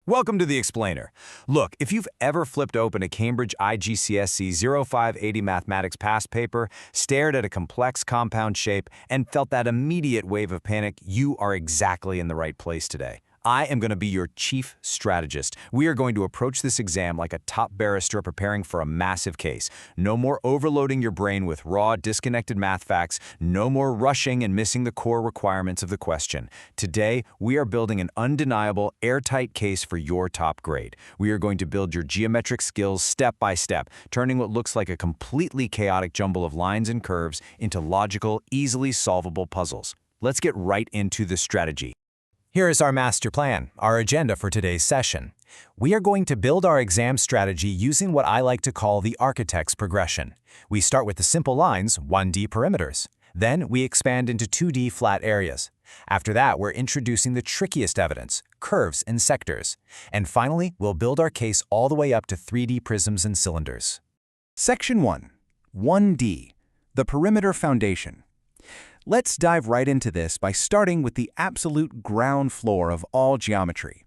Welcome to the Explainer. Look, if you've ever flipped open a Cambridge IGCSE 0580 mathematics past paper, stared at a complex compound shape, and felt that immediate wave of panic, you are exactly in the right place today. I am going to be your chief strategist. We are going to approach this exam like a top barrister preparing for a massive case. No more overloading your brain with raw, disconnected math facts. No more rushing and missing the core requirements of the question. Today, we are building an undeniable, airtight case for your top grade. We are going to build your geometric skills step by step, turning what looks like a completely chaotic jumble of lines and curves into logical, easily solvable puzzles. Let's get right into the strategy. Here is our master plan, our agenda for today's session. We are going to build our exam strategy using what I like to call the architect's progression. We start with the simple lines, 1D perimeters. Then we expand into 2D flat areas. After that, we're introducing the trickiest evidence, curves and sectors. And finally, we'll build our case all the way up to 3D prisms and cylinders. Section 1. 1D. The perimeter foundation. Let's dive right into this by starting with the absolute ground floor of all geometry.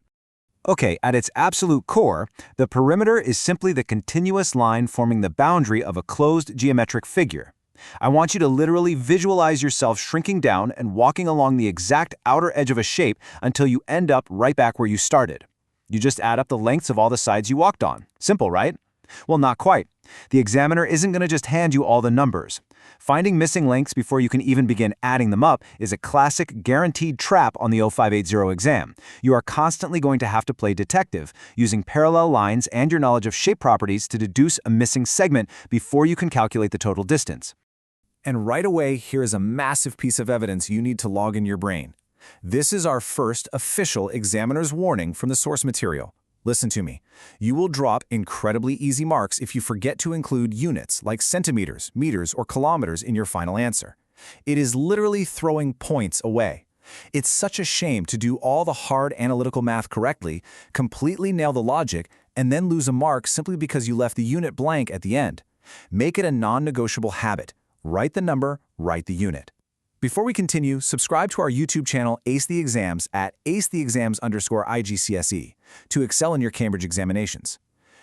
Okay, at its absolute core, the perimeter is simply the continuous line forming the boundary of a closed geometric figure. I want you to literally visualize yourself shrinking down and walking along the exact outer edge of a shape until you end up right back where you started. You just add up the lengths of all the sides you walked on. Simple, right? Well, not quite. The examiner isn't going to just hand you all the numbers. Finding missing lengths before you can even begin adding them up is a classic guaranteed trap on the 0580 exam. You are constantly going to have to play detective, using parallel lines and your knowledge of shape properties to deduce a missing segment before you can calculate the total distance. And right away, here is a massive piece of evidence you need to log in your brain. This is our first official examiner's warning from the source material. Listen to me. You will drop incredibly easy marks if you forget to include units like centimeters, meters, or kilometers in your final answer. It is literally throwing points away. It's such a shame to do all the hard analytical math correctly, completely nail the logic, and then lose a mark simply because you left the unit blank at the end. Make it a non-negotiable habit. Write the number, write the unit. Before we continue, subscribe to our YouTube channel Ace the Exams at acetheexams_IGCSE to excel in your Cambridge examinations.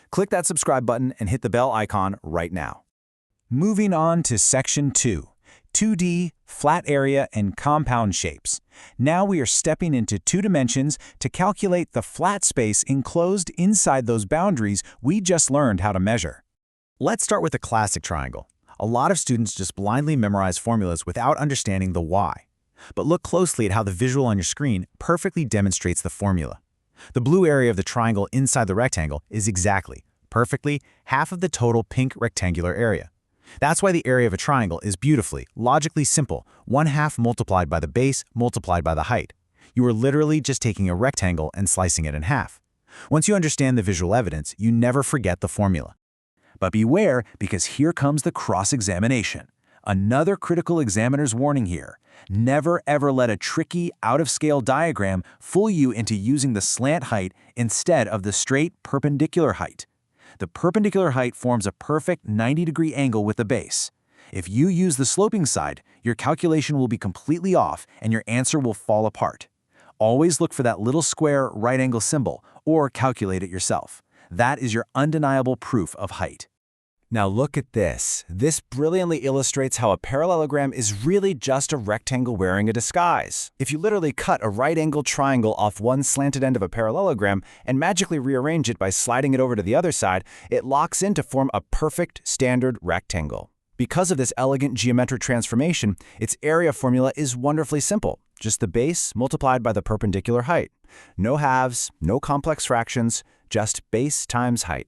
Click that subscribe button and hit the bell icon right now. Moving on to Section 2, 2D, flat area, and compound shapes. Now we are stepping into 2 dimensions to calculate the flat space enclosed inside those boundaries we just learned how to measure. Let's start with the classic triangle. A lot of students just blindly memorize formulas without understanding the why. But look closely at how the visual on your screen perfectly demonstrates the formula. The blue area of the triangle inside the rectangle is exactly, perfectly, half of the total pink rectangular area. That's why the area of a triangle is beautifully, logically simple, 1/2 multiplied by the base multiplied by the height. You are literally just taking a rectangle and slicing it in half. Once you understand the visual evidence, you never forget the formula. But beware, because here comes the cross-examination. Another critical examiner's warning here. Never ever let a tricky, out-of-scale diagram fool you into using the slant height instead of the straight perpendicular height. The perpendicular height forms a perfect 90-degree angle with the base. If you use the sloping side, your calculation will be completely off and your answer will fall apart. Always look for that little square right-angle symbol or calculate it yourself. That is your undeniable proof of height. Now look at this. This brilliantly illustrates how a parallelogram is really just a rectangle wearing a disguise. If you literally cut a right-angled triangle off one slanted end of a parallelogram and magically rearrange it by sliding it over to the other side, it locks in to form a perfect standard rectangle. Because of this elegant geometric transformation, its area formula is wonderfully simple. Just the base multiplied by the perpendicular height. No halves, no complex fractions, just base times height.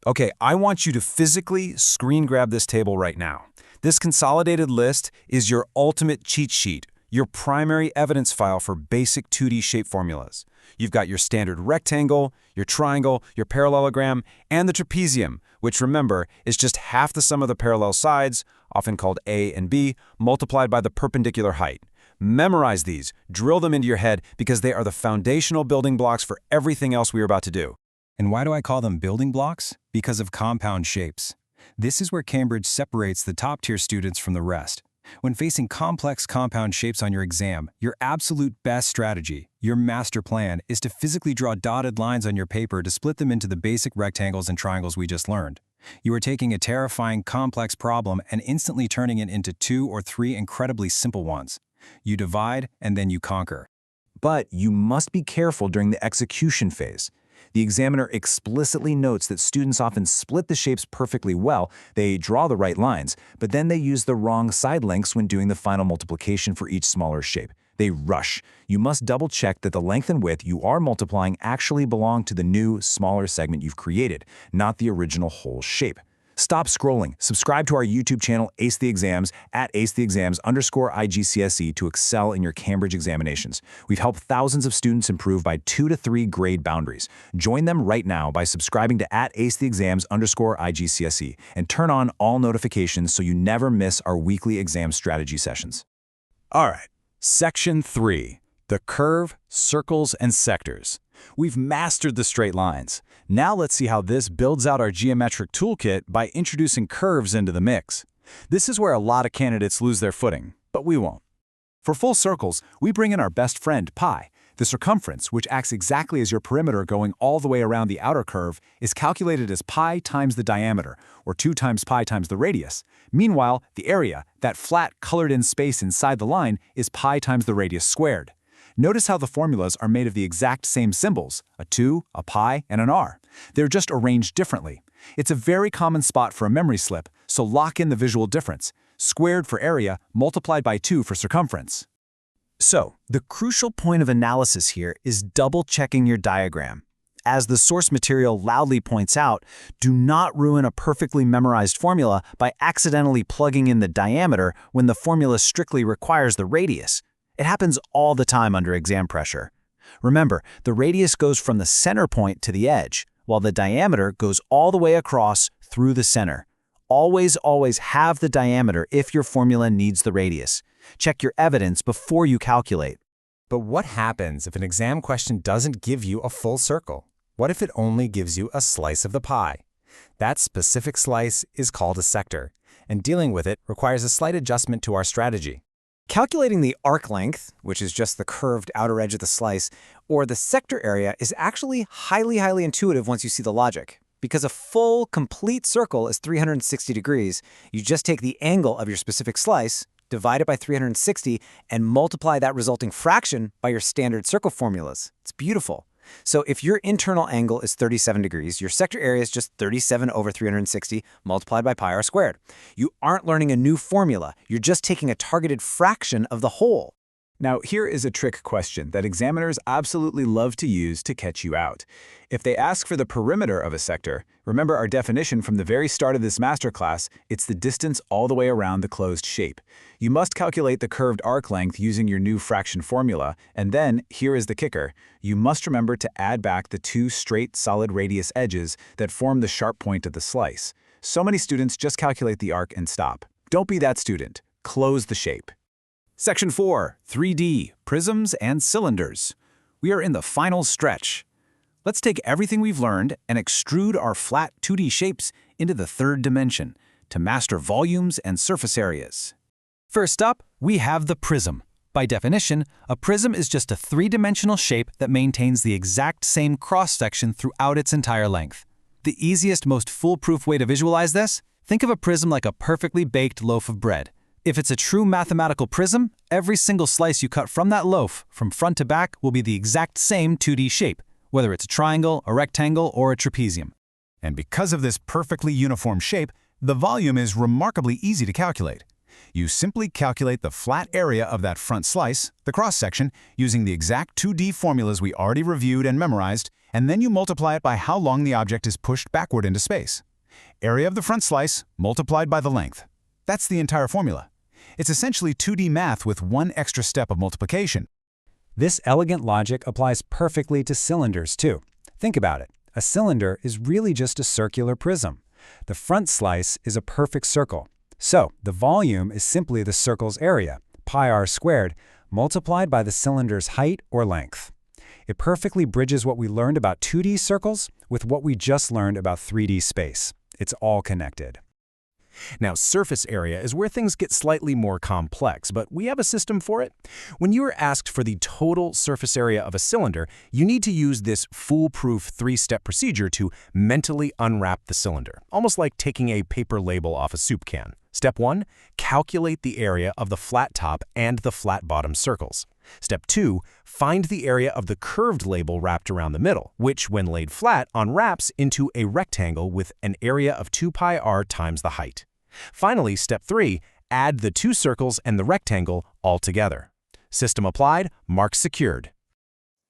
Okay, I want you to physically screen grab this table right now. This consolidated list is your ultimate cheat sheet, your primary evidence file for basic 2D shape formulas. You've got your standard rectangle, your triangle, your parallelogram, and the trapezium, which remember is just half the sum of the parallel sides, often called A and B, multiplied by the perpendicular height. Memorize these, drill them into your head because they are the foundational building blocks for everything else we are about to do. And why do I call them building blocks? Because of compound shapes. This is where Cambridge separates the top-tier students from the rest. When facing complex compound shapes on your exam, your absolute best strategy, your master plan, is to physically draw dotted lines on your paper to split them into the basic rectangles and triangles we just learned. You are taking a terrifying, complex problem and instantly turning it into 2 or 3 incredibly simple ones. You divide and then you conquer. But you must be careful during the execution phase. The examiner explicitly notes that students often split the shapes perfectly well, they draw the right lines, but then they use the wrong side lengths when doing the final multiplication for each smaller shape. They rush. You must double-check that the length and width you are multiplying actually belong to the new, smaller segment you've created, not the original whole shape. Stop scrolling. Subscribe to our YouTube channel, Ace the Exams, at acetheexams_IGCSE to excel in your Cambridge examinations. We've helped thousands of students improve by 2 to 3 grade boundaries. Join them right now by subscribing to @acetheexams_IGCSE and turn on all notifications so you never miss our weekly exam strategy sessions. All right, Section 3, the curve, circles, and sectors. We've mastered the straight lines. Now let's see how this builds out our geometric toolkit by introducing curves into the mix. This is where a lot of candidates lose their footing, but we won't. For full circles, we bring in our best friend, pi. The circumference, which acts exactly as your perimeter going all the way around the outer curve, is calculated as pi times the diameter, or 2 times pi times the radius. Meanwhile, the area, that flat colored-in space inside the line, is pi times the radius squared. Notice how the formulas are made of the exact same symbols, a 2, a pi, and an r. They're just arranged differently. It's a very common spot for a memory slip, so lock in the visual difference. Squared for area, multiplied by 2 for circumference. So, the crucial point of analysis here is double-checking your diagram. As the source material loudly points out, do not ruin a perfectly memorized formula by accidentally plugging in the diameter when the formula strictly requires the radius. It happens all the time under exam pressure. Remember, the radius goes from the center point to the edge, while the diameter goes all the way across through the center. Always have the diameter if your formula needs the radius. Check your evidence before you calculate. But what happens if an exam question doesn't give you a full circle? What if it only gives you a slice of the pie? That specific slice is called a sector, and dealing with it requires a slight adjustment to our strategy. Calculating the arc length, which is just the curved outer edge of the slice, or the sector area is actually highly intuitive once you see the logic. Because a full, complete circle is 360 degrees, you just take the angle of your specific slice, divide it by 360, and multiply that resulting fraction by your standard circle formulas. It's beautiful. So if your internal angle is 37 degrees, your sector area is just 37 over 360 multiplied by pi r squared. You aren't learning a new formula. You're just taking a targeted fraction of the whole. Now, here is a trick question that examiners absolutely love to use to catch you out. If they ask for the perimeter of a sector, remember our definition from the very start of this masterclass, it's the distance all the way around the closed shape. You must calculate the curved arc length using your new fraction formula, and then, here is the kicker, you must remember to add back the 2 straight solid radius edges that form the sharp point of the slice. So many students just calculate the arc and stop. Don't be that student. Close the shape. Section 4, 3D, prisms and cylinders. We are in the final stretch. Let's take everything we've learned and extrude our flat 2D shapes into the third dimension to master volumes and surface areas. First up, we have the prism. By definition, a prism is just a 3-dimensional shape that maintains the exact same cross-section throughout its entire length. The easiest, most foolproof way to visualize this? Think of a prism like a perfectly baked loaf of bread. If it's a true mathematical prism, every single slice you cut from that loaf, from front to back, will be the exact same 2D shape, whether it's a triangle, a rectangle, or a trapezium. And because of this perfectly uniform shape, the volume is remarkably easy to calculate. You simply calculate the flat area of that front slice, the cross-section, using the exact 2D formulas we already reviewed and memorized, and then you multiply it by how long the object is pushed backward into space. Area of the front slice multiplied by the length. That's the entire formula. It's essentially 2D math with one extra step of multiplication. This elegant logic applies perfectly to cylinders, too. Think about it. A cylinder is really just a circular prism. The front slice is a perfect circle. So, the volume is simply the circle's area, pi r squared, multiplied by the cylinder's height or length. It perfectly bridges what we learned about 2D circles with what we just learned about 3D space. It's all connected. Now, surface area is where things get slightly more complex, but we have a system for it. When you are asked for the total surface area of a cylinder, you need to use this foolproof three-step procedure to mentally unwrap the cylinder, almost like taking a paper label off a soup can. Step 1, calculate the area of the flat top and the flat bottom circles. Step 2, find the area of the curved label wrapped around the middle, which, when laid flat, unwraps into a rectangle with an area of 2 pi r times the height. Finally, step 3, add the two circles and the rectangle all together. System applied, mark secured.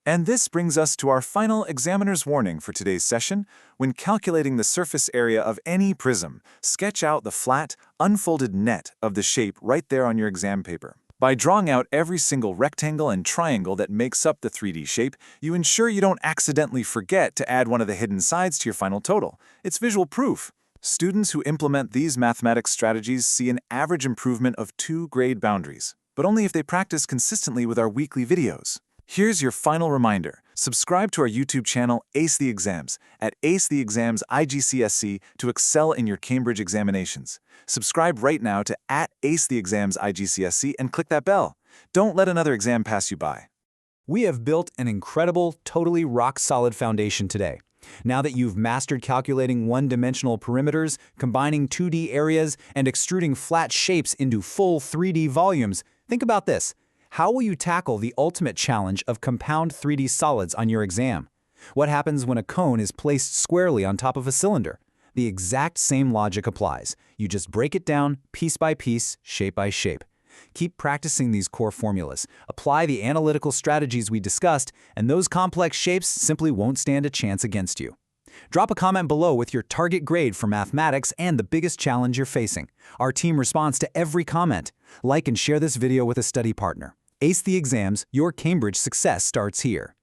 And this brings us to our final examiner's warning for today's session. When calculating the surface area of any prism, sketch out the flat, unfolded net of the shape right there on your exam paper. By drawing out every single rectangle and triangle that makes up the 3D shape, you ensure you don't accidentally forget to add one of the hidden sides to your final total. It's visual proof. Students who implement these mathematics strategies see an average improvement of 2 grade boundaries, but only if they practice consistently with our weekly videos. Here's your final reminder. Subscribe to our YouTube channel, Ace the Exams, at Ace the Exams IGCSE to excel in your Cambridge examinations. Subscribe right now to @Ace the Exams IGCSE and click that bell. Don't let another exam pass you by. We have built an incredible, totally rock-solid foundation today. Now that you've mastered calculating one-dimensional perimeters, combining 2D areas, and extruding flat shapes into full 3D volumes, think about this. How will you tackle the ultimate challenge of compound 3D solids on your exam? What happens when a cone is placed squarely on top of a cylinder? The exact same logic applies. You just break it down piece by piece, shape by shape. Keep practicing these core formulas. Apply the analytical strategies we discussed, and those complex shapes simply won't stand a chance against you. Drop a comment below with your target grade for mathematics and the biggest challenge you're facing. Our team responds to every comment. Like and share this video with a study partner. Ace the Exams, your Cambridge success starts here.